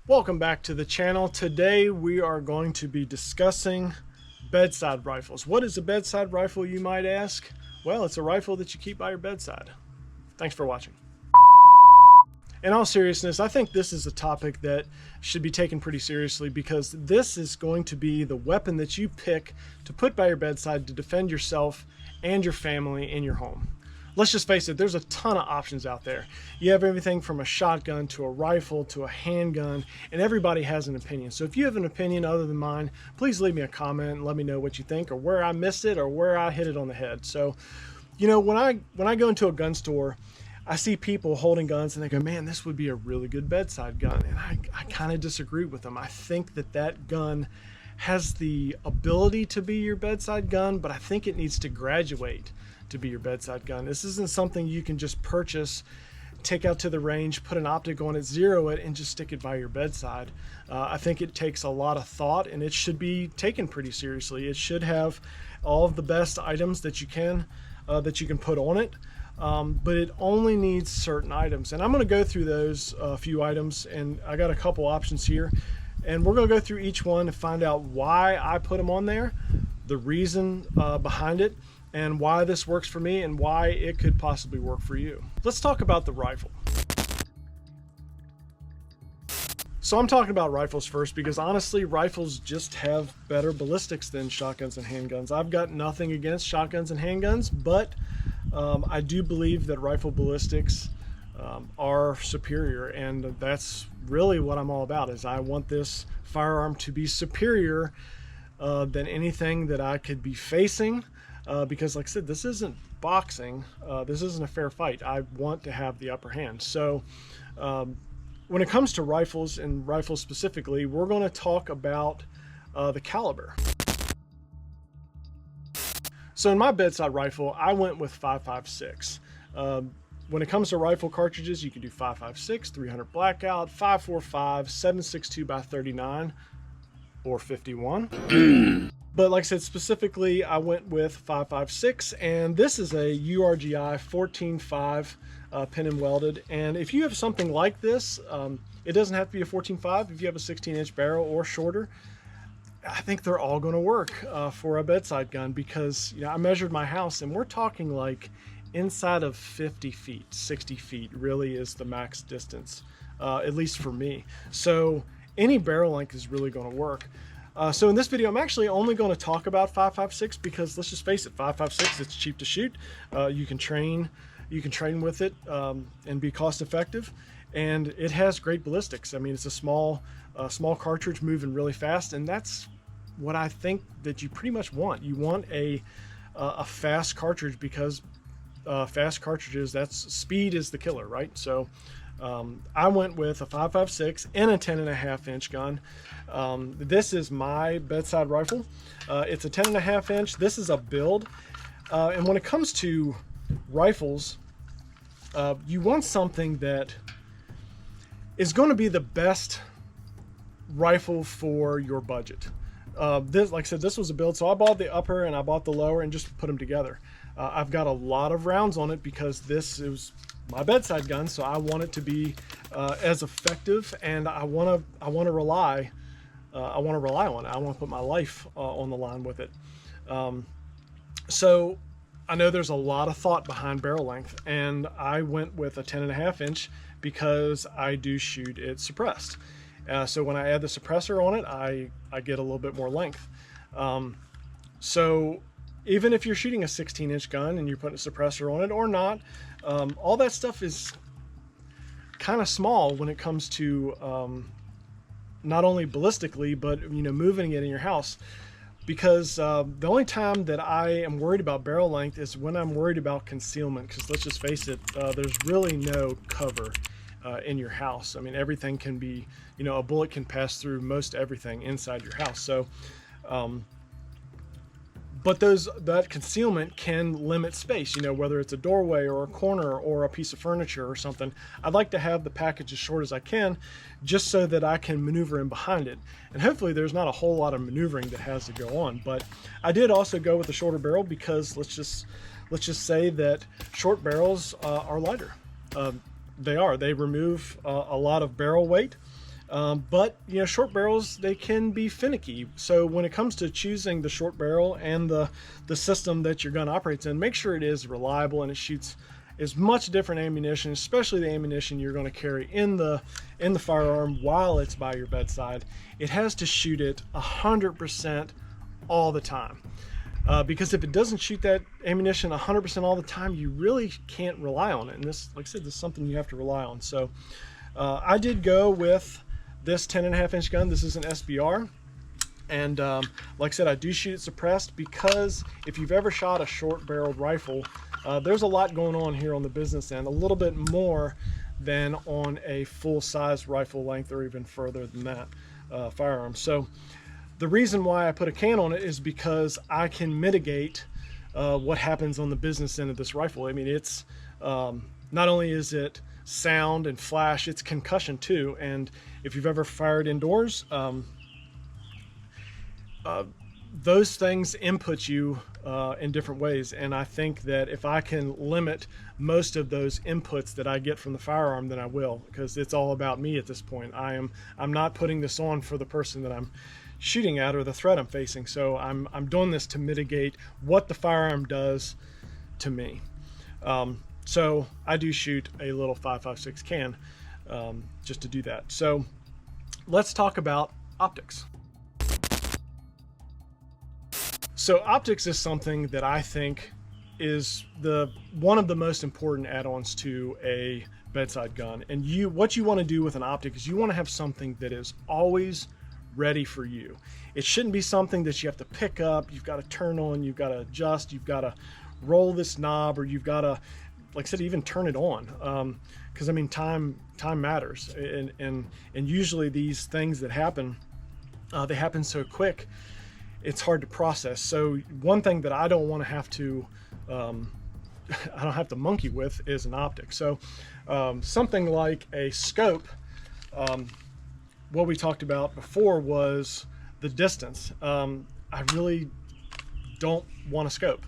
Welcome back to the channel. Today we are going to be discussing bedside rifles. What is a bedside rifle, you might ask? Well, it's a rifle that you keep by your bedside. Thanks for watching. In all seriousness, I think this is a topic that should be taken pretty seriously because this is going to be the weapon that you pick to put by your bedside to defend yourself and your family in your home. Let's just face it, there's a ton of options out there. You have everything from a shotgun to a rifle to a handgun, and everybody has an opinion. So if you have an opinion other than mine, please leave me a comment and let me know what you think, or where I missed it, or where I hit it on the head. So, you know, when I go into a gun store, I see people holding guns and they go, man, this would be a really good bedside gun. And I kind of disagree with them. I think that that gun has the ability to be your bedside gun, but I think it needs to graduate to be your bedside gun. This isn't something you can just purchase, take out to the range, put an optic on it, zero it, and just stick it by your bedside. I think it takes a lot of thought, and it should be taken pretty seriously. It should have all of the best items that you can put on it, but it only needs certain items. And I'm going to go through those few items, and I got a couple options here, and we're going to go through each one to find out why I put them on there, the reason behind it, and why this works for me and why it could possibly work for you. Let's talk about the rifle. So I'm talking about rifles first because honestly, rifles just have better ballistics than shotguns and handguns. I've got nothing against shotguns and handguns, but I do believe that rifle ballistics are superior, and that's really what I'm all about. Is I want this firearm to be superior than anything that I could be facing. Because like I said, this isn't boxing, this isn't a fair fight. I want to have the upper hand. So when it comes to rifles, and rifles specifically, we're going to talk about the caliber. So in my bedside rifle, I went with 5.56. When it comes to rifle cartridges, you can do 5.56, 300 blackout, 5.45, 7.62 by 39, or 51. But like I said, specifically, I went with 5.56, and this is a URGI 14.5 pin and welded. And if you have something like this, it doesn't have to be a 14.5. If you have a 16-inch barrel or shorter, I think they're all going to work for a bedside gun, because you know, I measured my house, and we're talking like inside of 50 feet, 60 feet really is the max distance, at least for me. So any barrel length is really going to work. So in this video, I'm actually only going to talk about 5.56 because let's just face it, 5.56, it's cheap to shoot. You can train with it and be cost effective, and it has great ballistics. I mean, it's a small cartridge moving really fast, and that's what I think that you pretty much want. You want a fast cartridge, because fast cartridges, that's speed is the killer, right? So I went with a 5.56 and a 10.5 inch gun. This is my bedside rifle. It's a 10.5 inch. This is a build. And when it comes to rifles, you want something that is going to be the best rifle for your budget. This, like I said, this was a build. So I bought the upper and I bought the lower and just put them together. I've got a lot of rounds on it because this is my bedside gun, so I want it to be as effective, and I want to rely on it. I want to put my life on the line with it. So I know there's a lot of thought behind barrel length, and I went with a 10.5 inch because I do shoot it suppressed. So when I add the suppressor on it, I get a little bit more length. So even if you're shooting a 16-inch gun and you're putting a suppressor on it or not, all that stuff is kind of small when it comes to not only ballistically, but you know, moving it in your house. Because the only time that I am worried about barrel length is when I'm worried about concealment. Because let's just face it, there's really no cover in your house. I mean, everything can be, you know, a bullet can pass through most everything inside your house. So but that concealment can limit space, you know, whether it's a doorway or a corner or a piece of furniture or something. I'd like to have the package as short as I can, just so that I can maneuver in behind it. And hopefully there's not a whole lot of maneuvering that has to go on. But I did also go with the shorter barrel because let's just say that short barrels are lighter. They remove a lot of barrel weight. But you know, short barrels, they can be finicky. So when it comes to choosing the short barrel and the system that your gun operates in, make sure it is reliable and it shoots as much different ammunition, especially the ammunition you're going to carry in the firearm while it's by your bedside. It has to shoot it 100% all the time. Because if it doesn't shoot that ammunition 100% all the time, you really can't rely on it. And this, like I said, this is something you have to rely on. So I did go with this 10.5-inch gun. This is an SBR. And like I said, I do shoot it suppressed because if you've ever shot a short barreled rifle, there's a lot going on here on the business end, a little bit more than on a full-size rifle length or even further than that firearm. So the reason why I put a can on it is because I can mitigate what happens on the business end of this rifle. I mean, it's not only is it sound and flash, it's concussion too. And if you've ever fired indoors, those things input you in different ways. And I think that if I can limit most of those inputs that I get from the firearm, then I will, because it's all about me at this point. I'm not putting this on for the person that I'm shooting at or the threat I'm facing. So I'm doing this to mitigate what the firearm does to me. So I do shoot a little 5.56 can just to do that. So let's talk about optics. So optics is something that I think is one of the most important add-ons to a bedside gun. And what you want to do with an optic is you want to have something that is always ready for you. It shouldn't be something that you have to pick up, you've got to turn on, you've got to adjust, you've got to roll this knob, or you've got to, like I said, even turn it on. Because I mean, time matters, and usually these things that happen, they happen so quick, it's hard to process. So one thing that I don't want to have to I don't have to monkey with is an optic. So something like a scope, what we talked about before was the distance. I really don't want a scope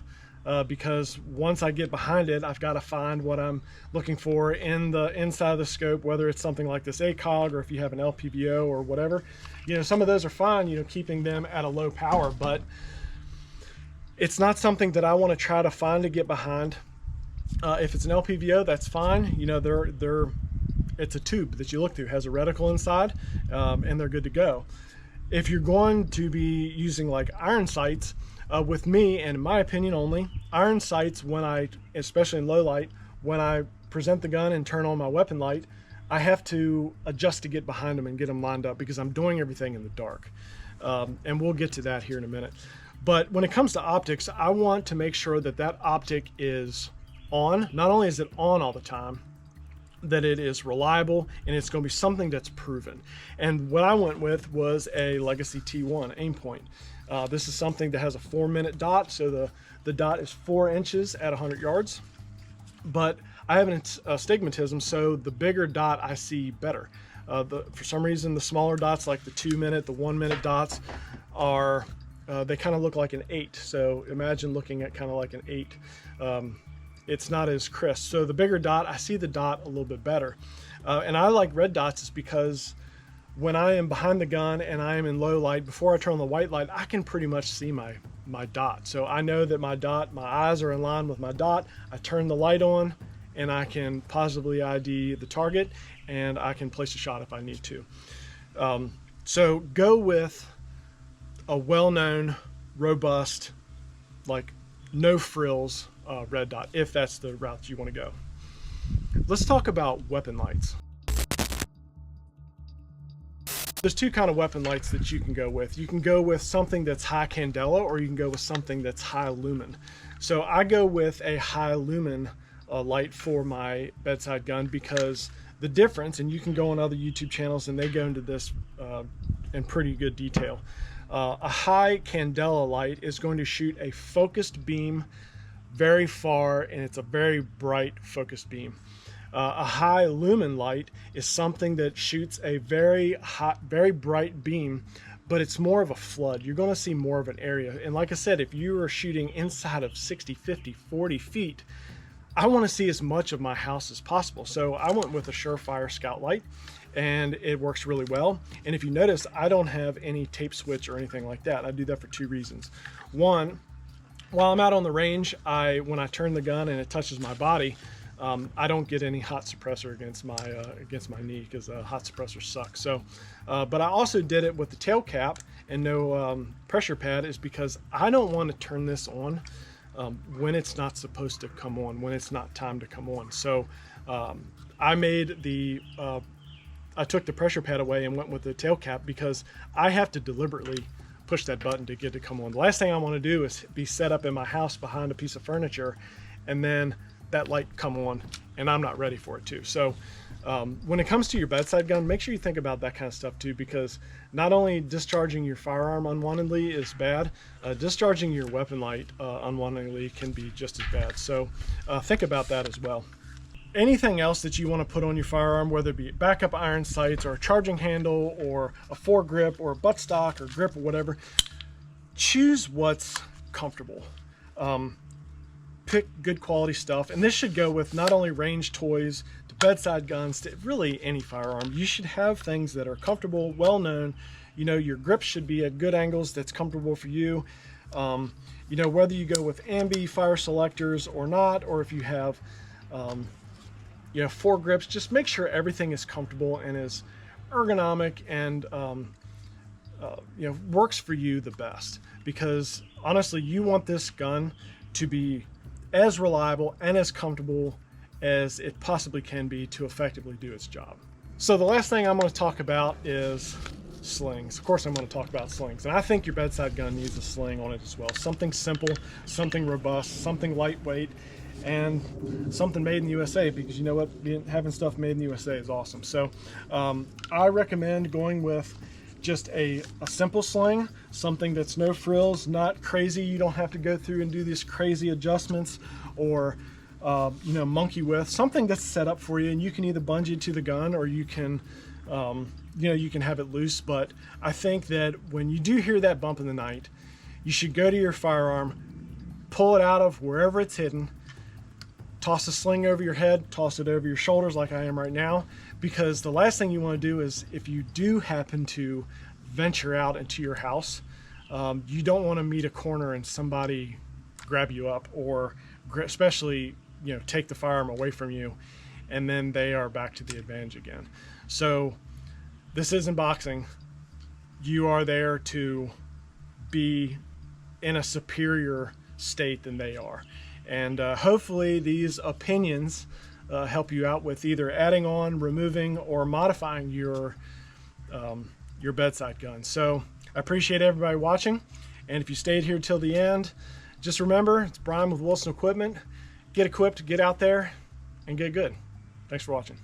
because once I get behind it, I've got to find what I'm looking for in the inside of the scope, whether it's something like this ACOG or if you have an LPVO or whatever. You know, some of those are fine, you know, keeping them at a low power, but it's not something that I want to try to find to get behind. If it's an LPVO, that's fine. You know, it's a tube that you look through, has a reticle inside, and they're good to go. If you're going to be using like iron sights, with me, and in my opinion only, iron sights, especially in low light, when I present the gun and turn on my weapon light, I have to adjust to get behind them and get them lined up because I'm doing everything in the dark. And we'll get to that here in a minute. But when it comes to optics, I want to make sure that that optic is on. Not only is it on all the time, that it is reliable, and it's going to be something that's proven. And what I went with was a Legacy T1 aim point. This is something that has a 4-minute dot, so the dot is 4 inches at 100 yards. But I have an astigmatism, so the bigger dot I see better. For some reason, the smaller dots, like the 2-minute, the 1-minute dots, are they kind of look like an 8. So imagine looking at kind of like an 8. It's not as crisp. So the bigger dot, I see the dot a little bit better. And I like red dots is because when I am behind the gun and I am in low light, before I turn on the white light, I can pretty much see my dot. So I know that my eyes are in line with my dot. I turn the light on and I can positively ID the target, and I can place a shot if I need to. So go with a well-known, robust, like no frills red dot, if that's the route you want to go. Let's talk about weapon lights. There's two kind of weapon lights that you can go with. You can go with something that's high candela, or you can go with something that's high lumen. So I go with a high lumen light for my bedside gun because the difference, and you can go on other YouTube channels and they go into this in pretty good detail. A high candela light is going to shoot a focused beam very far, and it's a very bright focused beam. A high lumen light is something that shoots a very hot, very bright beam, but it's more of a flood. You're going to see more of an area. And like I said, if you are shooting inside of 60, 50, 40 feet, I want to see as much of my house as possible. So I went with a Surefire Scout light, and it works really well. And if you notice, I don't have any tape switch or anything like that. I do that for 2 reasons. One, while I'm out on the range, when I turn the gun and it touches my body, I don't get any hot suppressor against my knee, because hot suppressors suck. So, but I also did it with the tail cap and no pressure pad, is because I don't want to turn this on when it's not supposed to come on, when it's not time to come on. So I took the pressure pad away and went with the tail cap, because I have to deliberately push that button to get it to come on. The last thing I want to do is be set up in my house behind a piece of furniture and then that light come on and I'm not ready for it too. So when it comes to your bedside gun, make sure you think about that kind of stuff too, because not only discharging your firearm unwantedly is bad, discharging your weapon light unwantedly can be just as bad. So think about that as well. Anything else that you want to put on your firearm, whether it be backup iron sights or a charging handle or a foregrip or a buttstock or grip or whatever, choose what's comfortable. Pick good quality stuff, and this should go with not only range toys to bedside guns to really any firearm. You should have things that are comfortable, well known. You know, your grip should be at good angles that's comfortable for you. You know, whether you go with ambi fire selectors or not, or if you have you know, foregrips, just make sure everything is comfortable and is ergonomic and you know, works for you the best. Because honestly, you want this gun to be as reliable and as comfortable as it possibly can be to effectively do its job. So the last thing I'm going to talk about is slings. Of course I'm going to talk about slings, and I think your bedside gun needs a sling on it as well. Something simple, something robust, something lightweight, and something made in the USA, because you know what, having stuff made in the USA is awesome. So I recommend going with just a simple sling, something that's no frills, not crazy. You don't have to go through and do these crazy adjustments or you know, monkey with. Something that's set up for you, and you can either bungee to the gun or you can you know, you can have it loose. But I think that when you do hear that bump in the night, you should go to your firearm, pull it out of wherever it's hidden, toss a sling over your head, toss it over your shoulders like I am right now, because the last thing you want to do is, if you do happen to venture out into your house, you don't want to meet a corner and somebody grab you up, or especially, you know, take the firearm away from you, and then they are back to the advantage again. So this isn't boxing. You are there to be in a superior state than they are. And hopefully these opinions help you out with either adding on, removing, or modifying your bedside gun. So I appreciate everybody watching, and if you stayed here till the end, just remember, it's Brian with Wilson Equipment. Get equipped, get out there, and get good. Thanks for watching.